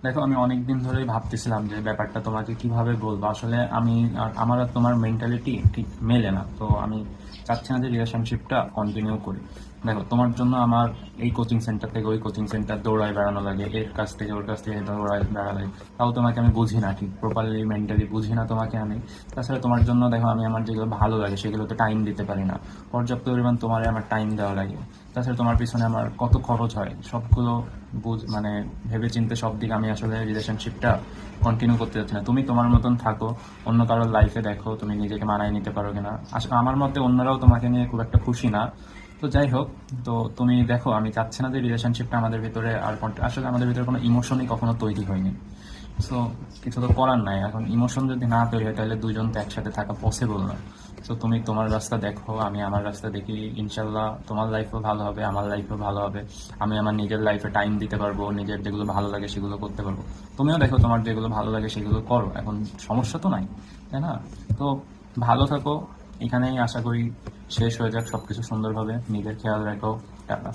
দেখো, আমি অনেকদিন ধরেই ভাবতেছিলাম যে ব্যাপারটা তোমাকে কিভাবে বলবো। আসলে আমি আমার আর তোমার মেন্টালিটি ঠিক মেলে না, তো আমি চাচ্ছি না যে রিলেশনশিপটা কন্টিনিউ করি। দেখো, তোমার জন্য আমার এই কোচিং সেন্টার থেকে ওই কোচিং সেন্টার দৌড়ায় বেড়ানো লাগে, এর কাছ থেকে ওর কাছ থেকে দৌড়ায় বেড়া লাগে। তাও তোমাকে আমি বুঝি না, ঠিক প্রপারলি মেন্টালি বুঝি না তোমাকে আমি। তাছাড়া তোমার জন্য দেখো, আমি আমার যেগুলো ভালো লাগে সেগুলোতে টাইম দিতে পারি না। পর্যাপ্ত পরিমাণ তোমারে আমার টাইম দেওয়া লাগে। তাছাড়া তোমার পিছনে আমার কত খরচ হয় সবগুলো মানে ভেবে চিন্তে সব দিক আমি আসলে রিলেশনশিপটা কন্টিনিউ করতে যাচ্ছি না। তুমি তোমার মতন থাকো, অন্য কারোর লাইফে দেখো তুমি নিজেকে মানায় নিতে পারো কিনা। আসলে আমার মতে অন্যরাও তোমাকে নিয়ে খুব একটা খুশি না। তো যাই হোক, তো তুমি দেখো, আমি চাচ্ছি না যে রিলেশনশিপটা আমাদের ভিতরে আর আসলে আমাদের ভিতরে কোনো ইমোশনই কখনো তৈরি হয়নি। সো কিছু তো করার নাই, এখন ইমোশন যদি না তৈরি হয় তাহলে দুজন তো একসাথে থাকা পসিবল না। সো তুমি তোমার রাস্তা দেখো, আমি আমার রাস্তা দেখি। ইনশাল্লাহ তোমার লাইফও ভালো হবে, আমার লাইফও ভালো হবে। আমি আমার নিজের লাইফে টাইম দিতে পারবো, নিজের যেগুলো ভালো লাগে সেগুলো করতে পারবো। তুমিও দেখো, তোমার যেগুলো ভালো লাগে সেগুলো করো, এখন সমস্যা তো নাই, তাই না? তো ভালো থাকো। এখানেই আশা করি শেষ হয়ে যাক সবকিছু সুন্দরভাবে। নিজের খেয়াল রাখো। টাটা।